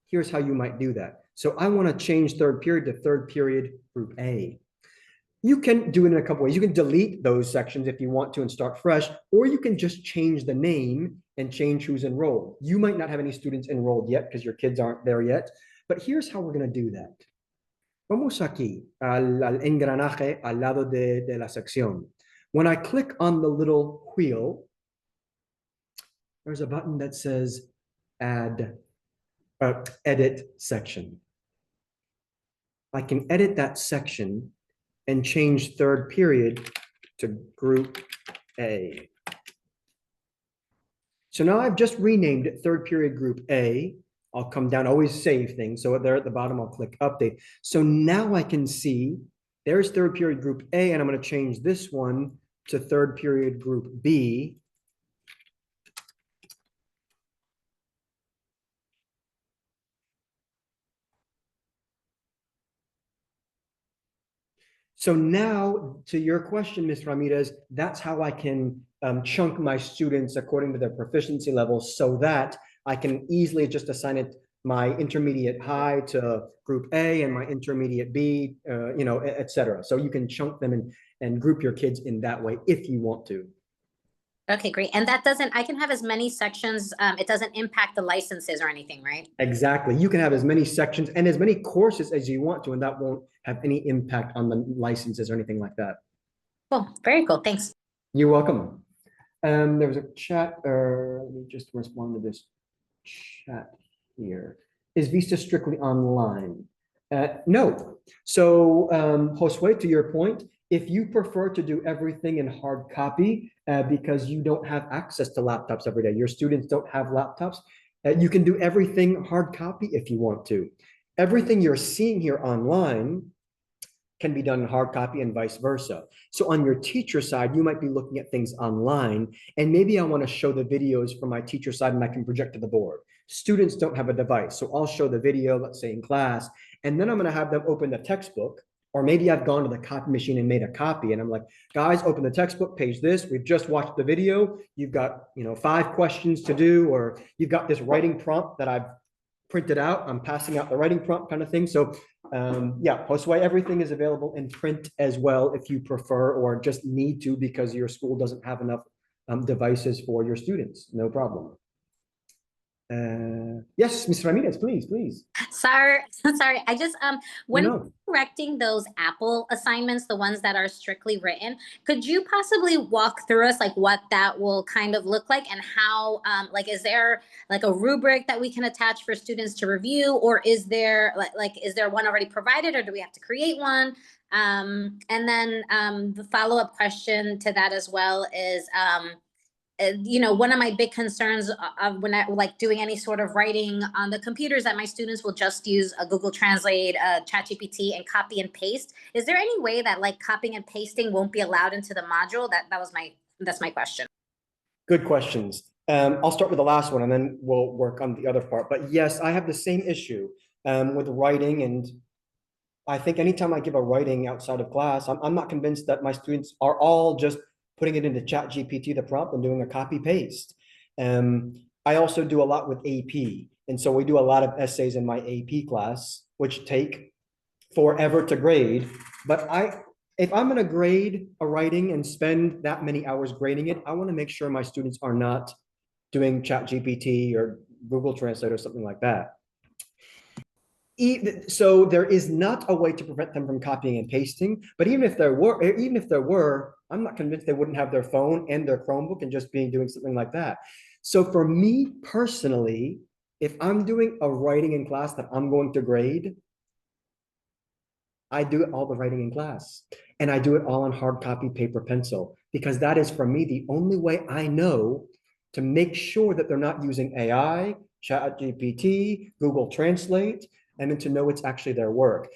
S1: Here's how you might do that. So I want to change third period to third period group A. You can do it in a couple ways. You can delete those sections if you want to and start fresh, or you can just change the name and change who's enrolled. You might not have any students enrolled yet because your kids aren't there yet, but here's how we're going to do that. Vamos aquí al engranaje al lado de la sección. When I click on the little wheel, there's a button that says edit section. I can edit that section and change third period to group A. So now I've just renamed it third period group A. I'll come down, always save things. So there at the bottom, I'll click update. So now I can see there's third period group A, and I'm going to change this one to third period group B. So now, to your question, Ms. Ramirez, that's how I can chunk my students according to their proficiency levels so that I can easily just assign it my intermediate high to group A and my intermediate B, et cetera. So you can chunk them and group your kids in that way if you want to.
S6: Okay, great. And that doesn't, I can have as many sections, it doesn't impact the licenses or anything, right?
S1: Exactly. You can have as many sections and as many courses as you want to, and that won't have any impact on the licenses or anything like that.
S6: Cool. Very cool. Thanks.
S1: You're welcome. There was a chat, let me just respond to this chat here. Is Vista strictly online? No. So, Josue, to your point, if you prefer to do everything in hard copy because you don't have access to laptops every day, your students don't have laptops, you can do everything hard copy if you want to. Everything you're seeing here online can be done in hard copy and vice versa. So on your teacher side, you might be looking at things online, and maybe I want to show the videos from my teacher side and I can project to the board. Students don't have a device, so I'll show the video, let's say in class, and then I'm going to have them open the textbook, or maybe I've gone to the copy machine and made a copy, and I'm like, guys, open the textbook, page this, we've just watched the video, you've got 5 questions to do, or you've got this writing prompt that I've printed out, I'm passing out the writing prompt kind of thing. So yeah, Josue, everything is available in print as well if you prefer or just need to because your school doesn't have enough devices for your students. No problem. Yes, Ms. Ramirez, please.
S6: Sorry. I just when correcting those Apple assignments, the ones that are strictly written, could you possibly walk through us like what that will kind of look like and how is there like a rubric that we can attach for students to review, or is there is there one already provided, or do we have to create one? And then the follow-up question to that as well is one of my big concerns of when I doing any sort of writing on the computers that my students will just use a Google Translate, ChatGPT, and copy and paste. Is there any way that copying and pasting won't be allowed into the module? That's my question.
S1: Good questions. I'll start with the last one and then we'll work on the other part. But yes, I have the same issue with writing, and I think anytime I give a writing outside of class, I'm not convinced that my students are all just putting it into ChatGPT, the prompt, and doing a copy paste. I also do a lot with AP. And so we do a lot of essays in my AP class, which take forever to grade. But if I'm going to grade a writing and spend that many hours grading it, I want to make sure my students are not doing ChatGPT or Google Translate or something like that. So there is not a way to prevent them from copying and pasting, but even if there were, I'm not convinced they wouldn't have their phone and their Chromebook and just doing something like that. So for me personally, if I'm doing a writing in class that I'm going to grade, I do all the writing in class, and I do it all on hard copy, paper, pencil, because that is for me the only way I know to make sure that they're not using AI, ChatGPT, Google Translate, and then to know it's actually their work.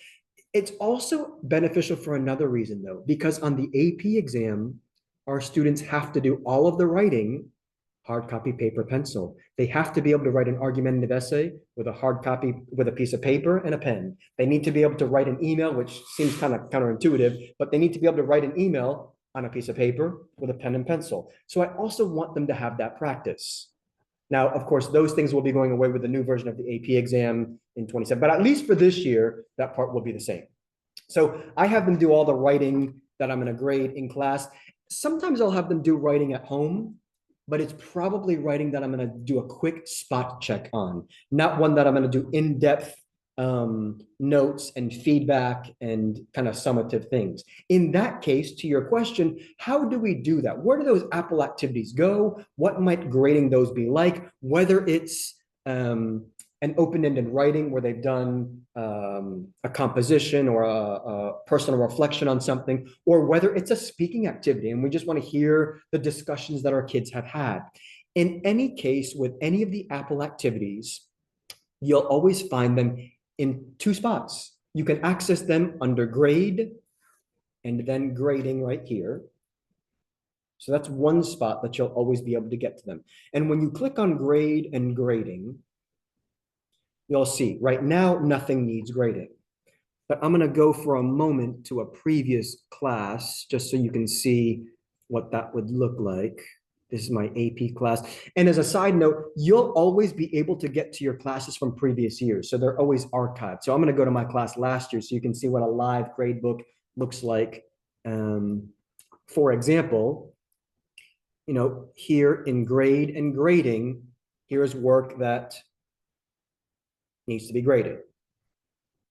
S1: It's also beneficial for another reason though, because on the AP exam, our students have to do all of the writing, hard copy, paper, pencil. They have to be able to write an argumentative essay with a hard copy, with a piece of paper and a pen. They need to be able to write an email, which seems kind of counterintuitive, but they need to be able to write an email on a piece of paper with a pen and pencil. So I also want them to have that practice. Now, of course, those things will be going away with the new version of the AP exam in 27, but at least for this year, that part will be the same. So I have them do all the writing that I'm going to grade in class. Sometimes I'll have them do writing at home, but it's probably writing that I'm going to do a quick spot check on, not one that I'm going to do in-depth notes and feedback and kind of summative things. In that case, to your question, how do we do that? Where do those Apple activities go? What might grading those be like? Whether it's an open-ended writing where they've done a composition or a personal reflection on something, or whether it's a speaking activity and we just want to hear the discussions that our kids have had. In any case, with any of the Apple activities, you'll always find them in two spots. You can access them under grade and then grading right here. So that's one spot that you'll always be able to get to them. And when you click on grade and grading, you'll see right now, nothing needs grading. But I'm gonna go for a moment to a previous class, just so you can see what that would look like. This is my AP class. And as a side note, you'll always be able to get to your classes from previous years. So they're always archived. So I'm gonna go to my class last year so you can see what a live grade book looks like. For example, you know, here in grade and grading, here's work that needs to be graded.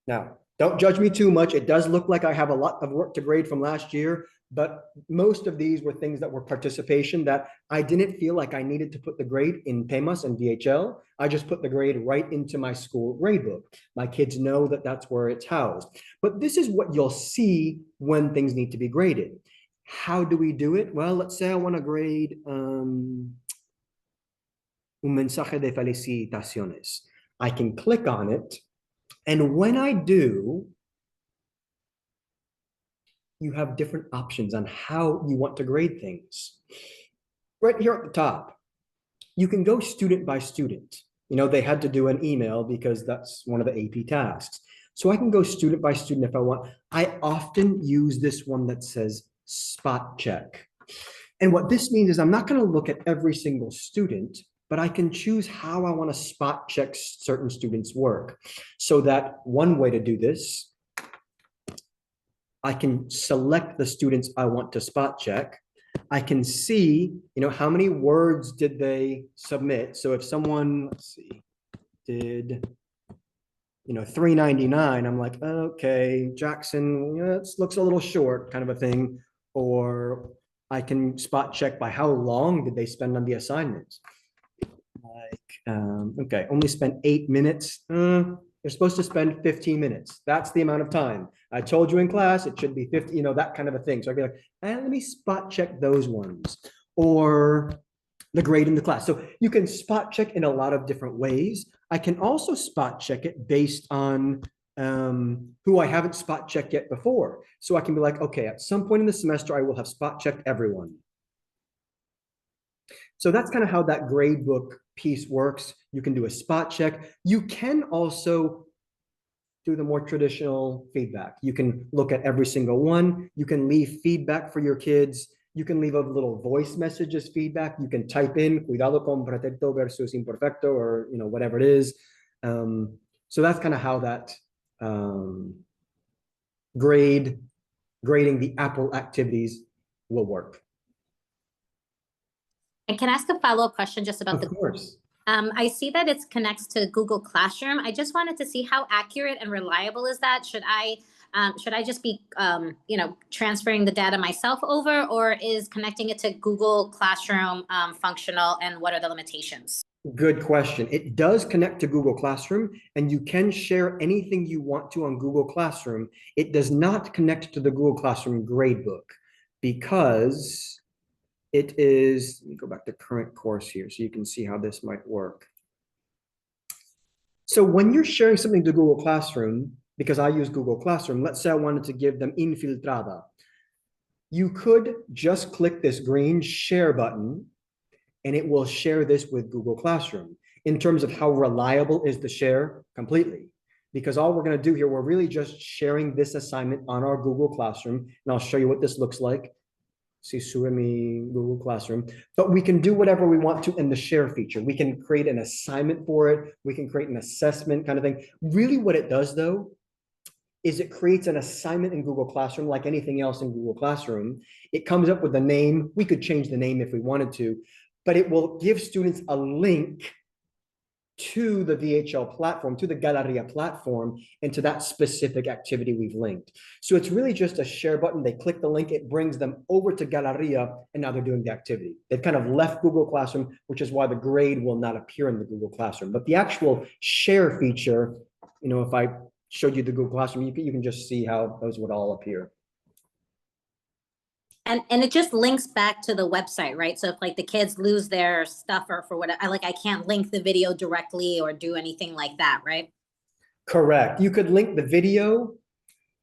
S1: Now, don't judge me too much. It does look like I have a lot of work to grade from last year, but most of these were things that were participation that I didn't feel like I needed to put the grade in PEMAS and DHL. I just put the grade right into my school grade book. My kids know that that's where it's housed. But this is what you'll see when things need to be graded. How do we do it? Well, let's say I want to grade un mensaje de felicitaciones. I can click on it. And when I do, you have different options on how you want to grade things. Right here at the top, you can go student by student. You know, they had to do an email because that's one of the AP tasks. So I can go student by student if I want. I often use this one that says spot check. And what this means is I'm not going to look at every single student, but I can choose how I want to spot check certain students' work. So that one way to do this, I can select the students I want to spot check. I can see, you know, how many words did they submit. So if someone, let's see, did, you know, 399, I'm like, okay, Jackson, yeah, it looks a little short, kind of a thing. Or I can spot check by how long did they spend on the assignments. Like, okay, only spent 8 minutes. You're supposed to spend 15 minutes. That's the amount of time. I told you in class, it should be 50, you know, that kind of a thing. So I'd be like, let me spot check those ones. Or the grade in the class. So you can spot check in a lot of different ways. I can also spot check it based on who I haven't spot checked yet before. So I can be like, okay, at some point in the semester, I will have spot checked everyone. So that's kind of how that grade book piece works. You can do a spot check. You can also do the more traditional feedback. You can look at every single one. You can leave feedback for your kids. You can leave a little voice message as feedback. You can type in cuidado con perfecto versus imperfecto, or, you know, whatever it is. So that's kind of how that grading the Apple activities will work.
S6: And can I ask a follow-up question just about
S1: Of course.
S6: I see that it connects to Google Classroom. I just wanted to see how accurate and reliable is that? Should I just be, you know, transferring the data myself over, or is connecting it to Google Classroom functional, and what are the limitations?
S1: Good question. It does connect to Google Classroom, and you can share anything you want to on Google Classroom. It does not connect to the Google Classroom gradebook because it is, let me go back to current course here so you can see how this might work. So when you're sharing something to Google Classroom, because I use Google Classroom, let's say I wanted to give them infiltrada. You could just click this green share button and it will share this with Google Classroom. In terms of how reliable is the share, completely. Because all we're going to do here, we're really just sharing this assignment on our Google Classroom. And I'll show you what this looks like. Si sube mi Google Classroom, but we can do whatever we want to in the share feature. We can create an assignment for it. We can create an assessment kind of thing. Really what it does though, is it creates an assignment in Google Classroom like anything else in Google Classroom. It comes up with a name. We could change the name if we wanted to, but it will give students a link to the VHL platform, to the Galería platform, and to that specific activity we've linked. So it's really just a share button. They click the link, it brings them over to Galería, and now they're doing the activity. They've kind of left Google Classroom, which is why the grade will not appear in the Google Classroom. But the actual share feature, you know, if I showed you the Google Classroom, you can just see how those would all appear.
S6: And it just links back to the website, right? So if like the kids lose their stuff or for what, I can't link the video directly or do anything like that, right?
S1: Correct. You could link the video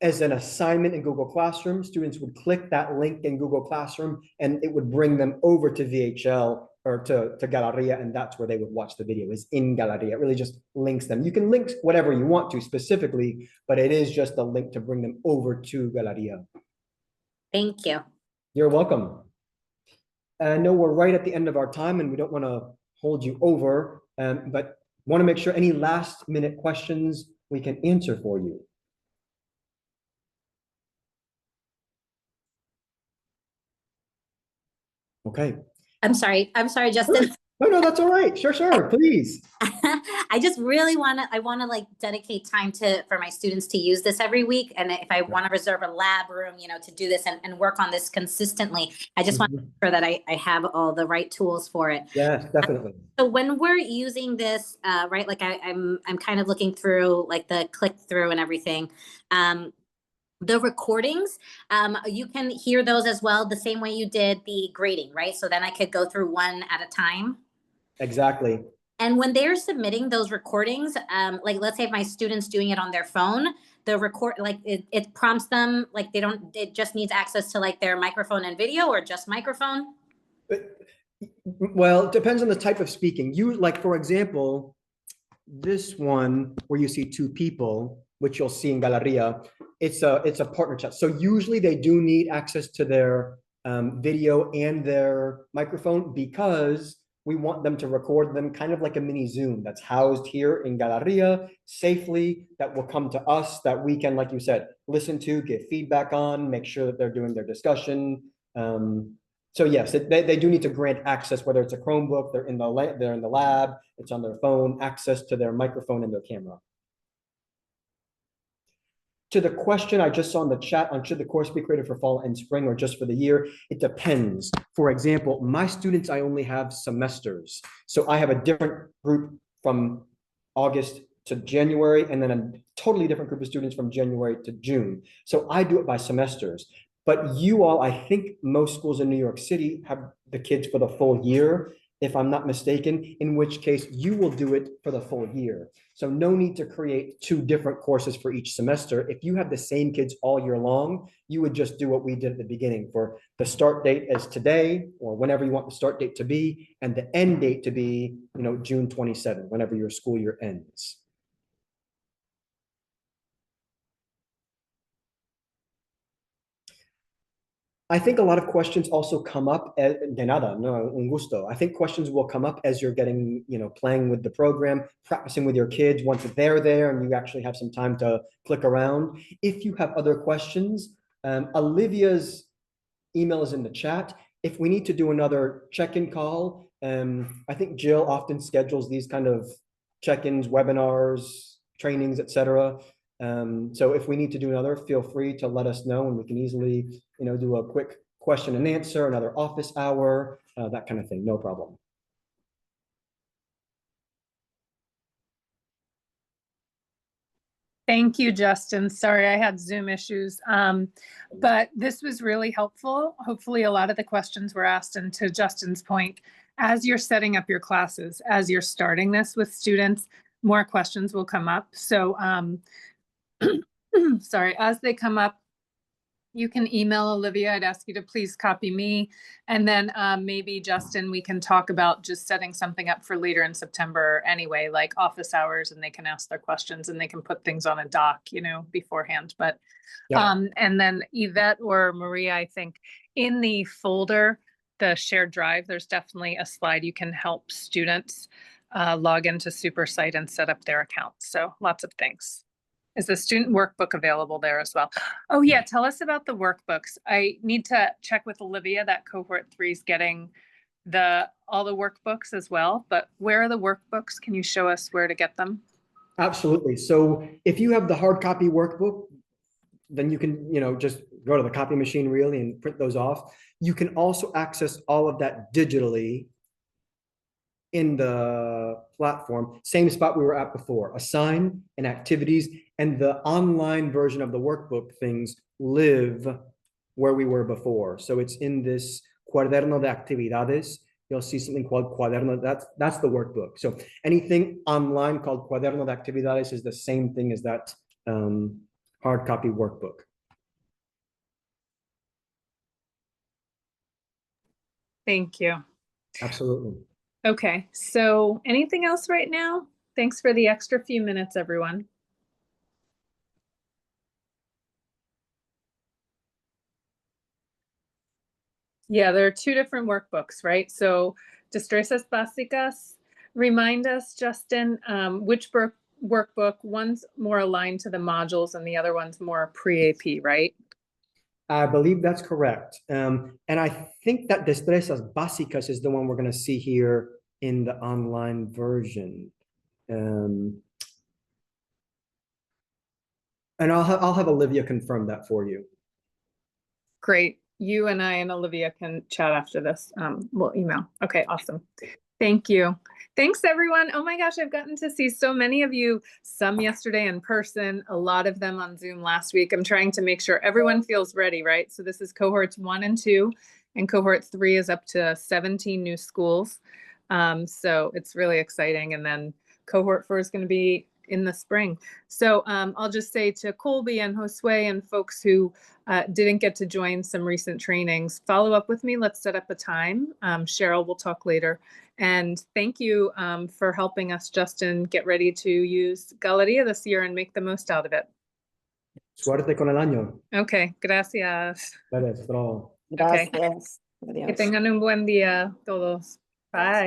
S1: as an assignment in Google Classroom. Students would click that link in Google Classroom and it would bring them over to VHL or to Galería, and that's where they would watch the video, is in Galería. It really just links them. You can link whatever you want to specifically, but it is just a link to bring them over to Galería.
S6: Thank you.
S1: You're welcome. I know we're right at the end of our time and we don't want to hold you over, but want to make sure any last minute questions we can answer for you. Okay.
S6: I'm sorry, Justin.
S1: No, that's all right. Sure, please.
S6: I just really want to like dedicate time for my students to use this every week. And if I want to reserve a lab room, you know, to do this and work on this consistently, I just want to make sure that I have all the right tools for it.
S1: Yes, definitely.
S6: So when we're using this, right, like I'm kind of looking through like the click through and everything. The recordings, you can hear those as well, the same way you did the grading, right? So then I could go through one at a time.
S1: Exactly.
S6: And when they're submitting those recordings, like let's say if my student's doing it on their phone, the record, like it prompts them, like it just needs access to like their microphone and video, or just microphone?
S1: Well, it depends on the type of speaking. You, like, for example, this one where you see two people, which you'll see in Galería, it's a partner chat. So usually they do need access to their video and their microphone, because we want them to record them kind of like a mini Zoom that's housed here in Galería safely, that will come to us, that we can, like you said, listen to, give feedback on, make sure that they're doing their discussion. So yes, they do need to grant access, whether it's a Chromebook, they're in the lab, it's on their phone, access to their microphone and their camera. To the question I just saw in the chat on should the course be created for fall and spring or just for the year, it depends. For example, my students, I only have semesters. So I have a different group from August to January, and then a totally different group of students from January to June. So I do it by semesters. But you all, I think most schools in New York City have the kids for the full year, if I'm not mistaken, in which case you will do it for the full year. So no need to create two different courses for each semester. If you have the same kids all year long, you would just do what we did at the beginning, for the start date as today, or whenever you want the start date to be, and the end date to be, you know, June 27, whenever your school year ends. I think a lot of questions also come up as, de nada, no, un gusto. I think questions will come up as you're getting, you know, playing with the program, practicing with your kids once they're there and you actually have some time to click around. If you have other questions, Olivia's email is in the chat. If we need to do another check-in call, I think Jill often schedules these kind of check-ins, webinars, trainings, etc. So if we need to do another, feel free to let us know, and we can easily, you know, do a quick question and answer, another office hour, that kind of thing, no problem.
S2: Thank you, Justin. Sorry, I had Zoom issues, but this was really helpful. Hopefully a lot of the questions were asked, and to Justin's point, as you're setting up your classes, as you're starting this with students, more questions will come up. So sorry, as they come up, you can email Olivia. I'd ask you to please copy me. And then maybe, Justin, we can talk about just setting something up for later in September anyway, like office hours, and they can ask their questions and they can put things on a doc, you know, beforehand. But,
S1: yeah.
S2: and then Yvette or Maria, I think In the folder, the shared drive, there's definitely a slide you can help students log into SuperSite and set up their accounts. So lots of things. Is the student workbook available there as well? Oh yeah, tell us about the workbooks. I need to check with Olivia that cohort 3 is getting all the workbooks as well, but where are the workbooks? Can you show us where to get them?
S1: Absolutely. So if you have the hard copy workbook, then you can, just go to the copy machine really and print those off. You can also access all of that digitally in the platform, same spot we were at before, assign and activities, and the online version of the workbook things live where we were before. So it's in this cuaderno de actividades. You'll see something called cuaderno. That's the workbook. So anything online called cuaderno de actividades is the same thing as that hard copy workbook.
S2: Thank you.
S1: Absolutely.
S2: Okay, so anything else right now? Thanks for the extra few minutes, everyone. Yeah, there are 2 different workbooks, right? So Destrezas Básicas, remind us, Justin, which workbook, one's more aligned to the modules and the other one's more pre-AP, right?
S1: I believe that's correct. And I think that Destrezas Básicas is the one we're going to see here in the online version. And I'll have Olivia confirm that for you.
S2: Great. You and I and Olivia can chat after this. We'll email. Okay, awesome. Thank you. Thanks, everyone. Oh my gosh, I've gotten to see so many of you, some yesterday in person, a lot of them on Zoom last week. I'm trying to make sure everyone feels ready, right? So this is cohorts 1 and 2, and cohort 3 is up to 17 new schools. So it's really exciting. And then cohort 4 is going to be in the spring. So I'll just say to Colby and Josue and folks who didn't get to join some recent trainings, follow up with me. Let's set up a time. Cheryl will talk later. And thank you for helping us, Justin, get ready to use Galería this year and make the most out of it.
S1: Suerte con el año.
S2: Okay, gracias.
S1: That is all.
S2: Okay.
S7: Gracias.
S2: Que
S7: Adiós.
S2: tengan un buen día todos. Bye.